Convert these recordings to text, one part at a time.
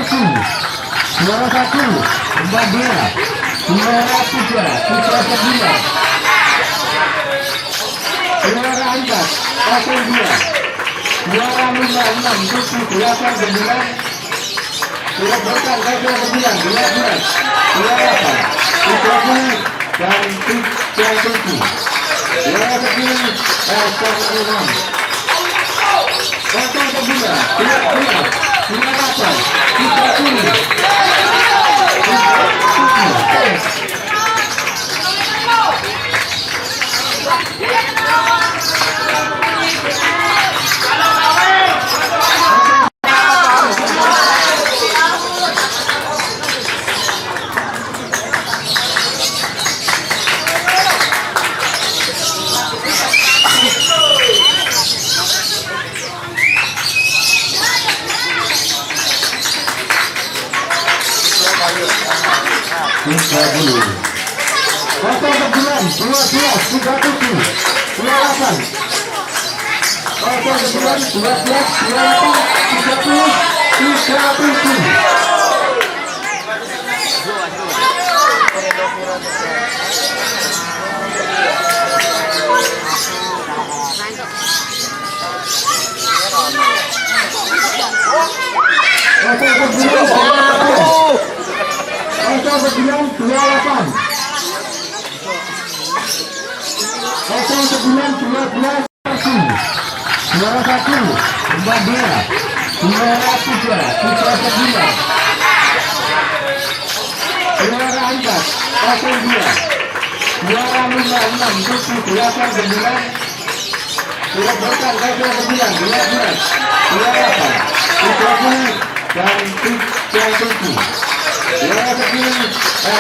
Juara 1 Mbak Dea. Juara 3 Putra Sebulan. Juara 4 02. Juara 56 Tujuh 8 9. Surat berkah Gajah 9 12. Juara 8 30 dan 37. Juara 10 6. Kosong 9 12. Juara 8 30. Juara 1 Mbak Dea. Juara 3 Putra Sebulan. Juara 4 02. Juara 56 Tujuh 8 9. Surat berkah Gajah 9 12. Juara 8 30 dan 37. Juara 10 6.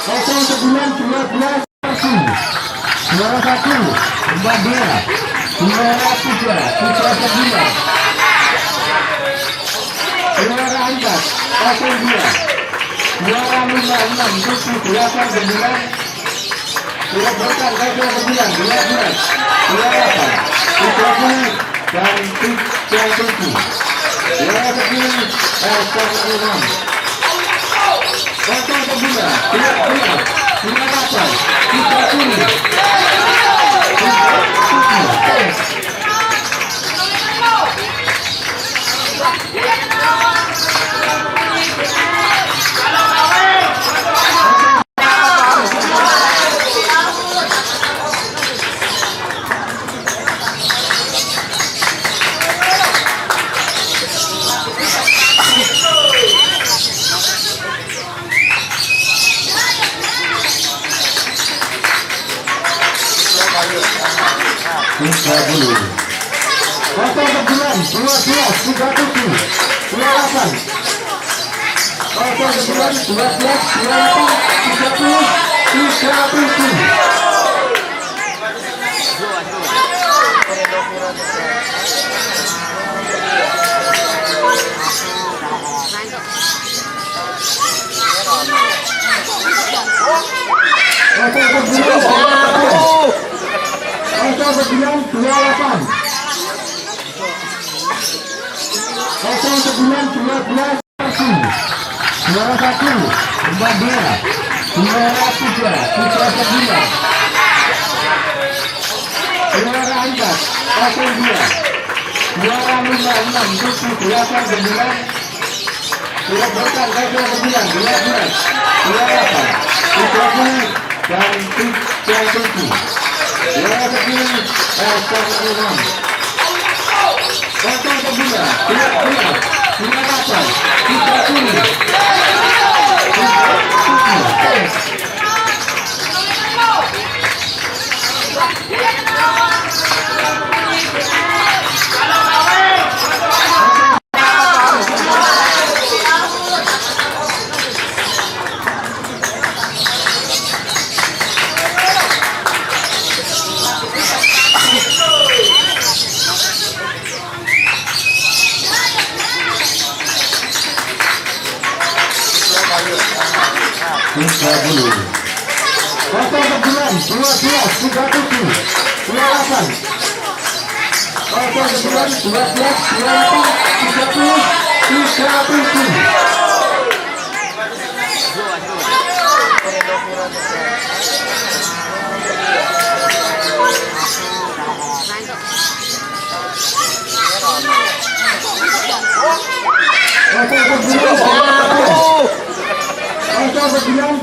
Kosong 9 12. Juara 8 30. Juara 1 Mbak Dea. Juara 3 Putra Sebulan. Juara 4 02. Juara 56 Tujuh 8 9. Surat berkah Gajah 9 12. Juara 8 30 dan 37. Juara 10 6. Kosong 9 12. Juara 8 30. juara 1 nomor 2, juara 3 Putra Sembilan, juara 4 02, juara 56 78 sudah berkat Gajah 9 12 28 30 dan 37 juara 10 06 Kota Kedua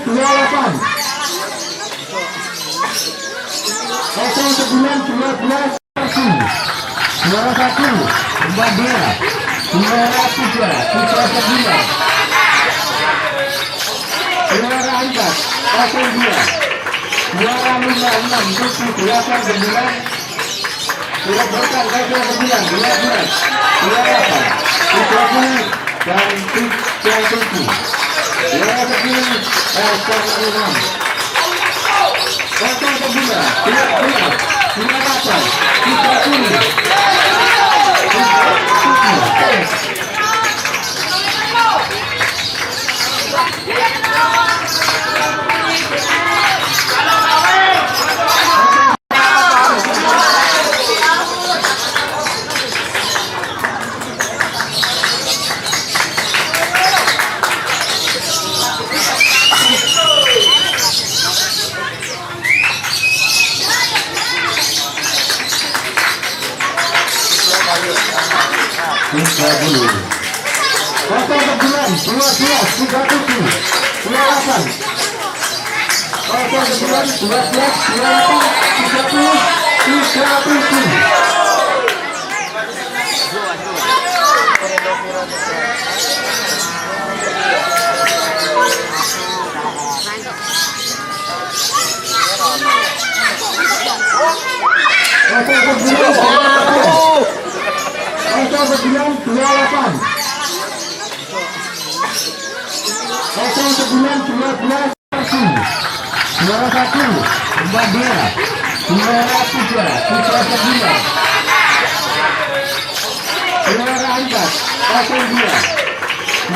12 28 juara 1 nomor 2, juara 3 Putra Sembilan, juara 4 02, juara 56 78 sudah berkat Gajah 9 12 28 30 dan 37 juara 10 06 Kota Kedua 12 28 30 Kota Kedua 12 37 28 Kota Kedua 12 28 30 37 juara 1 nomor 2, juara 3 Putra Sembilan, juara 4 02,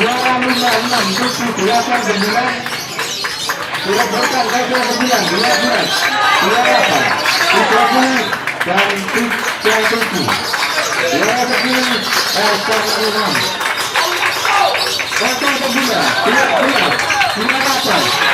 juara 56 78 sudah berkat Gajah 9 12 28 30 dan 37 juara 10 06 Kota Kedua 12 28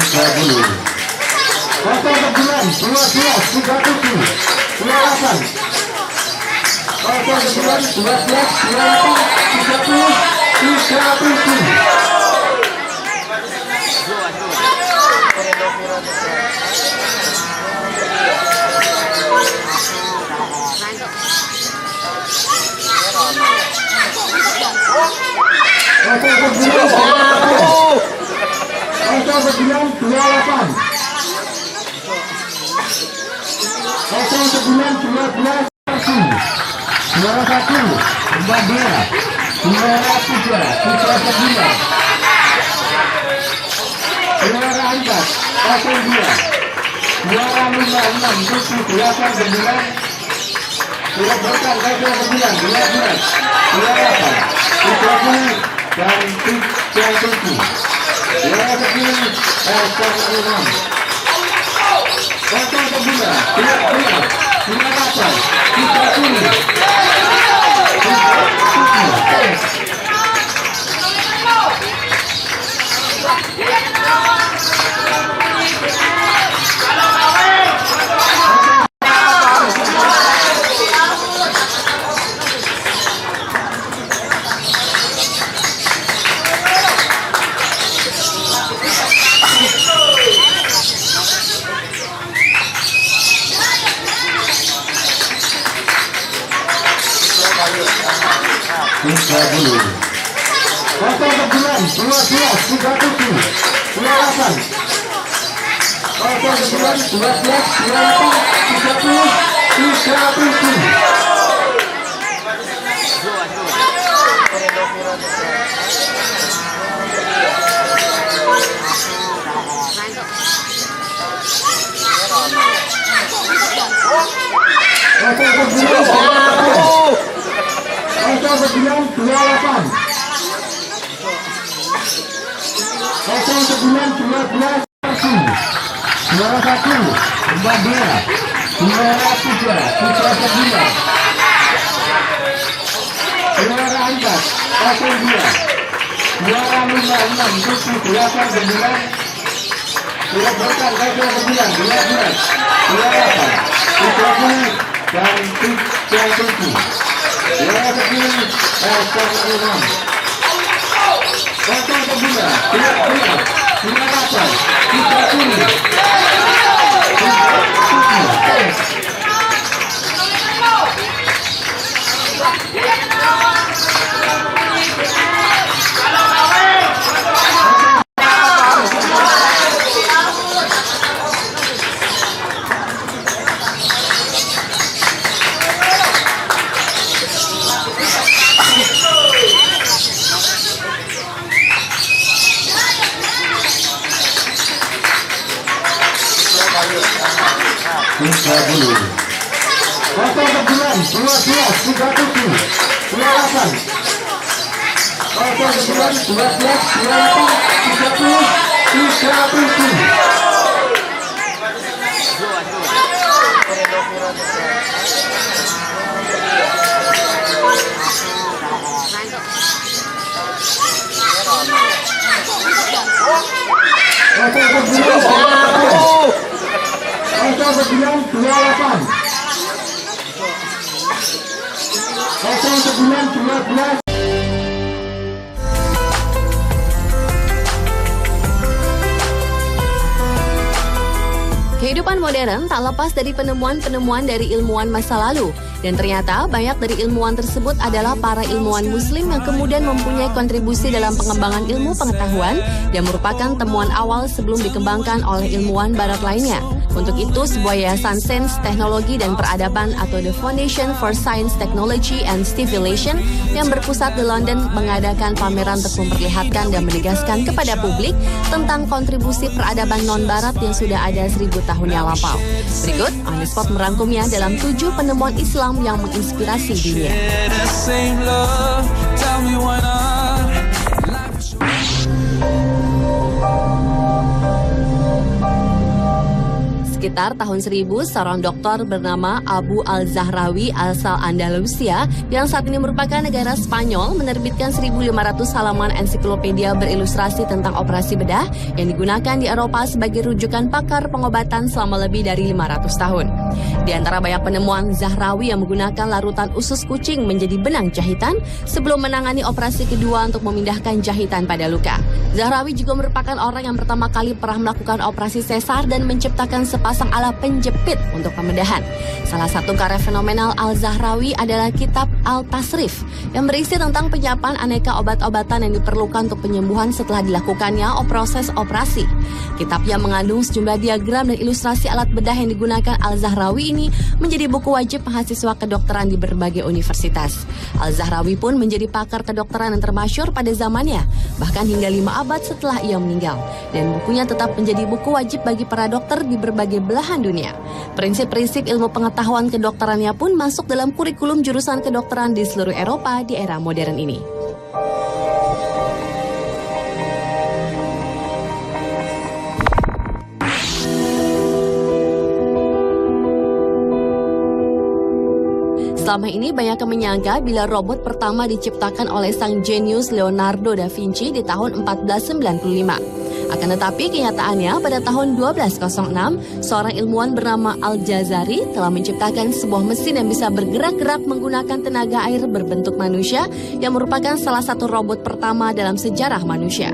30 Kota Kedua 12 37 28 Kota Kedua 12 28 30 37 juara 1 nomor 2, Juara 3, Putra 9. Juara 4, 02. Juara 56, Putri 89. Juara berkat Gajah 9, 12. Juara 8, Putra 10 dan Putra 7. Juara 10, Putra 6. Kosong Kebulan, Juara 8, Putra 10. Kosong Kebulan, 12, 37. Juara 8. Kosong Kebulan, 12, 28, 30, Juara 1, Mbak Bella. Juara 3, Putra 9. Juara 4, 02. Juara 56, Putri 89. Juara berkat Gajah 9, 12. Juara 8, Putra 10 dan Putra 7. Juara 10, Putra 6. Kosong Kebulan, 12, 28, Putra 10. Kosong Kebulan, 12, 37. Juara 8. Kosong Kebulan, 12, 28, 30, 37. Kosong Kebulan, 28. Kosong Kebulan, 12. Kehidupan modern tak lepas dari penemuan-penemuan dari ilmuwan masa lalu. Dan ternyata banyak dari ilmuwan tersebut adalah para ilmuwan muslim yang kemudian mempunyai kontribusi dalam pengembangan ilmu pengetahuan dan merupakan temuan awal sebelum dikembangkan oleh ilmuwan barat lainnya. Untuk itu, sebuah yayasan sains, teknologi, dan peradaban atau The Foundation for Science, Technology and Civilization yang berpusat di London mengadakan pameran untuk memperlihatkan dan menegaskan kepada publik tentang kontribusi peradaban non-barat yang sudah ada 1000 tahun yang lampau. Berikut, On The Spot merangkumnya dalam 7 penemuan Islam yang menginspirasi dunia. Sekitar tahun 1000, seorang dokter bernama Abu Al-Zahrawi asal Andalusia yang saat ini merupakan negara Spanyol menerbitkan 1500 halaman ensiklopedia berilustrasi tentang operasi bedah yang digunakan di Eropa sebagai rujukan pakar pengobatan selama lebih dari 500 tahun. Di antara banyak penemuan, Zahrawi yang menggunakan larutan usus kucing menjadi benang jahitan sebelum menangani operasi kedua untuk memindahkan jahitan pada luka. Zahrawi juga merupakan orang yang pertama kali pernah melakukan operasi sesar dan menciptakan sepasang memasang alat penjepit untuk pembedahan. Salah satu karya fenomenal Al-Zahrawi adalah kitab Al-Tasrif yang berisi tentang penyiapan aneka obat-obatan yang diperlukan untuk penyembuhan setelah dilakukannya proses operasi. Kitab yang mengandung sejumlah diagram dan ilustrasi alat bedah yang digunakan Al-Zahrawi ini menjadi buku wajib mahasiswa kedokteran di berbagai universitas. Al-Zahrawi pun menjadi pakar kedokteran yang termasyhur pada zamannya, bahkan hingga 5 abad setelah ia meninggal. Dan bukunya tetap menjadi buku wajib bagi para dokter di berbagai belahan dunia. Prinsip-prinsip ilmu pengetahuan kedokterannya pun masuk dalam kurikulum jurusan kedokteran di seluruh Eropa di era modern ini. Selama ini banyak yang menyangka bila robot pertama diciptakan oleh sang jenius Leonardo da Vinci di tahun 1495. Akan tetapi kenyataannya pada tahun 1206, seorang ilmuwan bernama Al-Jazari telah menciptakan sebuah mesin yang bisa bergerak-gerak menggunakan tenaga air berbentuk manusia yang merupakan salah satu robot pertama dalam sejarah manusia.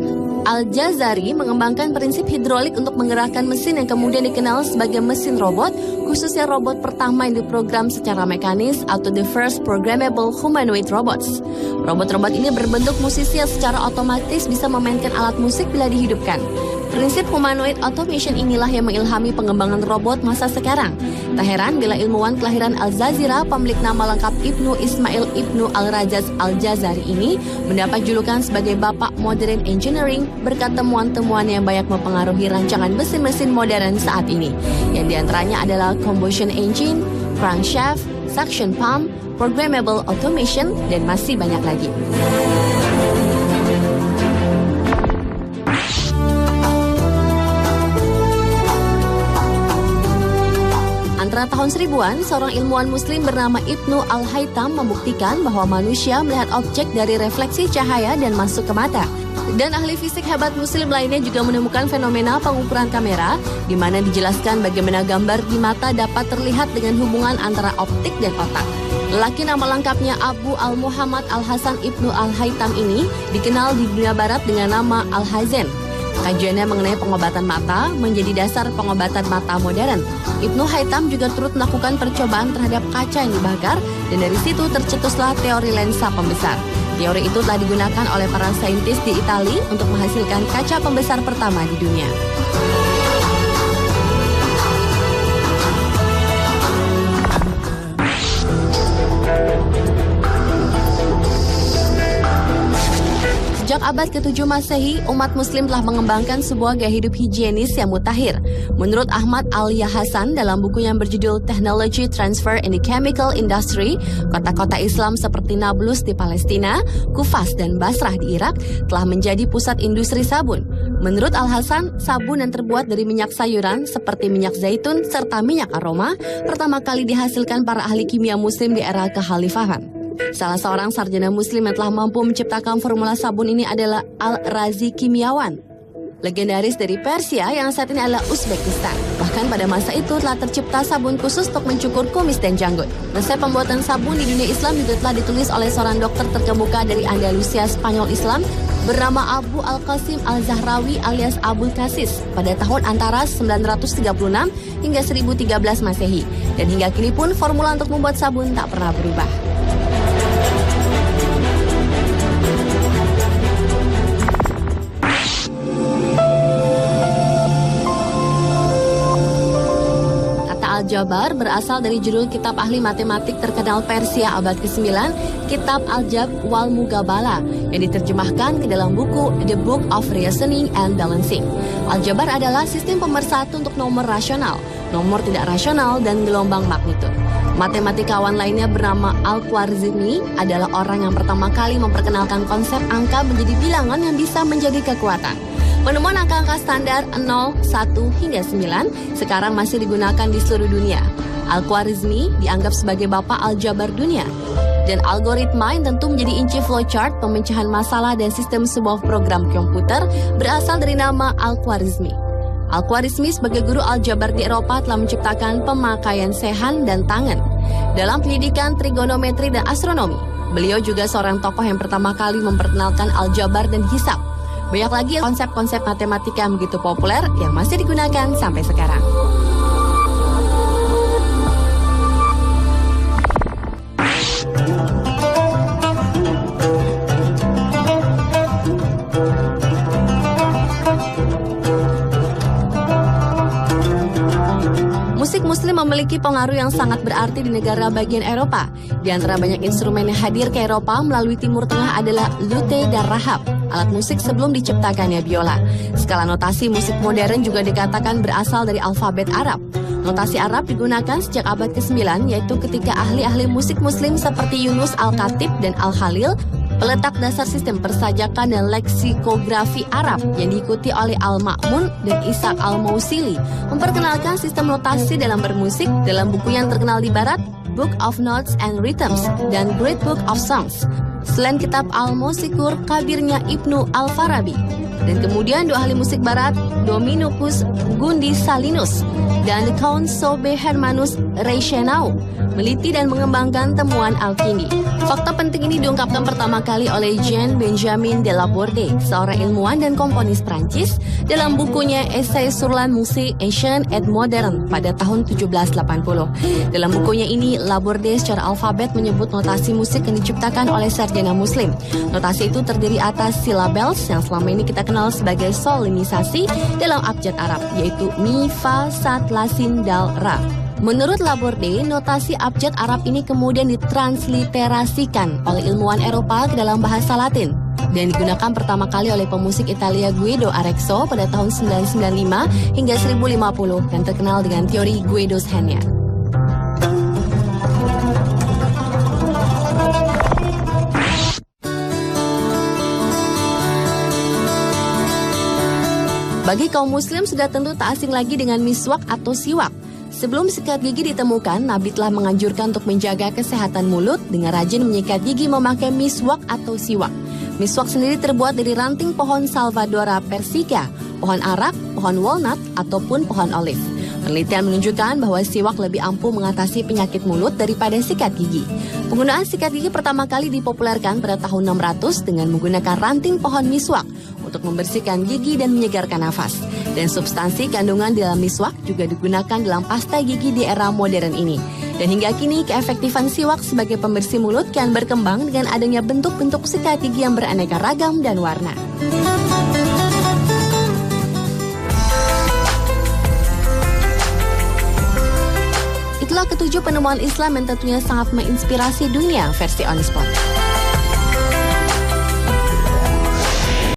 Al-Jazari mengembangkan prinsip hidrolik untuk menggerakkan mesin yang kemudian dikenal sebagai mesin robot, khususnya robot pertama yang diprogram secara mekanis atau the first programmable humanoid robots. Robot-robot ini berbentuk musisi yang secara otomatis bisa memainkan alat musik bila dihidupkan. Prinsip humanoid automation inilah yang mengilhami pengembangan robot masa sekarang. Tak heran bila ilmuwan kelahiran Al-Jazira, pemilik nama lengkap Ibnu Ismail Ibnu Al-Rajaz Al-Jazari ini mendapat julukan sebagai Bapak Modern Engineering berkat temuan-temuan yang banyak mempengaruhi rancangan mesin-mesin modern saat ini. Yang diantaranya adalah combustion engine, crankshaft, suction pump, programmable automation, dan masih banyak lagi. Antara tahun 1000-an, seorang ilmuwan muslim bernama Ibnu Al-Haytham membuktikan bahwa manusia melihat objek dari refleksi cahaya dan masuk ke mata. Dan ahli fisik hebat muslim lainnya juga menemukan fenomena pengukuran kamera, di mana dijelaskan bagaimana gambar di mata dapat terlihat dengan hubungan antara optik dan otak. Lelaki nama lengkapnya Abu Al-Muhammad Al-Hasan Ibnu Al-Haytham ini dikenal di dunia barat dengan nama Al-Hazen. Kajiannya mengenai pengobatan mata menjadi dasar pengobatan mata modern. Ibnu Haytham juga turut melakukan percobaan terhadap kaca yang dibakar, dan dari situ tercetuslah teori lensa pembesar. Teori itu telah digunakan oleh para saintis di Italia untuk menghasilkan kaca pembesar pertama di dunia. Sejak abad ke-7 Masehi, umat muslim telah mengembangkan sebuah gaya hidup higienis yang mutakhir. Menurut Ahmad Al-Yahasan dalam buku yang berjudul Technology Transfer in the Chemical Industry, kota-kota Islam seperti Nablus di Palestina, Kufas dan Basrah di Irak telah menjadi pusat industri sabun. Menurut Al-Hasan, sabun yang terbuat dari minyak sayuran seperti minyak zaitun serta minyak aroma pertama kali dihasilkan para ahli kimia muslim di era kekhalifahan. Salah seorang sarjana muslim yang telah mampu menciptakan formula sabun ini adalah Al-Razi Kimiawan, legendaris dari Persia yang saat ini adalah Uzbekistan. Bahkan pada masa itu telah tercipta sabun khusus untuk mencukur kumis dan janggut. Resep pembuatan sabun di dunia Islam juga telah ditulis oleh seorang dokter terkemuka dari Andalusia Spanyol Islam bernama Abu Al-Qasim Al-Zahrawi alias Abul Qasis pada tahun antara 936 hingga 1013 Masehi. Dan hingga kini pun formula untuk membuat sabun tak pernah berubah. Al-Jabar berasal dari judul kitab ahli matematik terkenal Persia abad ke-9, Kitab Al-Jab wal Mugabala, yang diterjemahkan ke dalam buku The Book of Reasoning and Balancing. Al-Jabar adalah sistem pemersatu untuk nomor rasional, nomor tidak rasional, dan gelombang magnitud. Matematikawan lainnya bernama Al-Khwarizmi adalah orang yang pertama kali memperkenalkan konsep angka menjadi bilangan yang bisa menjadi kekuatan. Penemuan angka-angka standar 0, 1, hingga 9 sekarang masih digunakan di seluruh dunia. Al-Khwarizmi dianggap sebagai bapak aljabar dunia. Dan algoritma yang tentu menjadi inci flowchart pemecahan masalah dan sistem sebuah program komputer berasal dari nama Al-Khwarizmi. Al-Khwarizmi sebagai guru aljabar di Eropa telah menciptakan pemakaian sehan dan tangan. Dalam pendidikan trigonometri dan astronomi, beliau juga seorang tokoh yang pertama kali memperkenalkan aljabar dan hisab. Banyak lagi konsep-konsep matematika yang begitu populer yang masih digunakan sampai sekarang. Musik Muslim memiliki pengaruh yang sangat berarti di negara bagian Eropa. Di antara banyak instrumen yang hadir ke Eropa melalui Timur Tengah adalah lute dan rahab, alat musik sebelum diciptakannya biola. Skala notasi musik modern juga dikatakan berasal dari alfabet Arab. Notasi Arab digunakan sejak abad ke-9, yaitu ketika ahli-ahli musik Muslim seperti Yunus Al-Khatib dan Al-Khalil peletak dasar sistem persajakan dan leksikografi Arab yang diikuti oleh Al-Ma'mun dan Ishaq Al-Mausili memperkenalkan sistem notasi dalam bermusik dalam buku yang terkenal di Barat, Book of Notes and Rhythms dan Great Book of Songs. Selain kitab Al-Musikur Kabirnya Ibnu Al-Farabi. Dan kemudian dua ahli musik Barat, Dominikus Gundi Salinus dan Count Sobe Hermanus Reichenau, meliti dan mengembangkan temuan Al-Kindi. Fakta penting ini diungkapkan pertama kali oleh Jean Benjamin de Laborde, seorang ilmuwan dan komponis Prancis, dalam bukunya Essai sur la musique ancienne et moderne pada tahun 1780. Dalam bukunya ini, Laborde secara alfabet menyebut notasi musik yang diciptakan oleh sarjana Muslim. Notasi itu terdiri atas silabels yang selama ini kita kenal sebagai solinisasi dalam abjad Arab, yaitu mi, fa, sat, la, sin, dal, ra. Menurut Laborde, notasi abjad Arab ini kemudian ditransliterasikan oleh ilmuwan Eropa ke dalam bahasa Latin dan digunakan pertama kali oleh pemusik Italia Guido Arezzo pada tahun 995 hingga 1050 dan terkenal dengan teori Guido's Henya. Bagi kaum muslim sudah tentu tak asing lagi dengan miswak atau siwak. Sebelum sikat gigi ditemukan, Nabi telah menganjurkan untuk menjaga kesehatan mulut dengan rajin menyikat gigi memakai miswak atau siwak. Miswak sendiri terbuat dari ranting pohon Salvadora persica, pohon arak, pohon walnut, ataupun pohon olive. Penelitian menunjukkan bahwa siwak lebih ampuh mengatasi penyakit mulut daripada sikat gigi. Penggunaan sikat gigi pertama kali dipopulerkan pada tahun 600 dengan menggunakan ranting pohon miswak untuk membersihkan gigi dan menyegarkan nafas. Dan substansi kandungan dalam miswak juga digunakan dalam pasta gigi di era modern ini. Dan hingga kini keefektifan siwak sebagai pembersih mulut kian berkembang dengan adanya bentuk-bentuk sikat gigi yang beraneka ragam dan warna. Itulah ketujuh penemuan Islam yang tentunya sangat menginspirasi dunia versi On The Spot.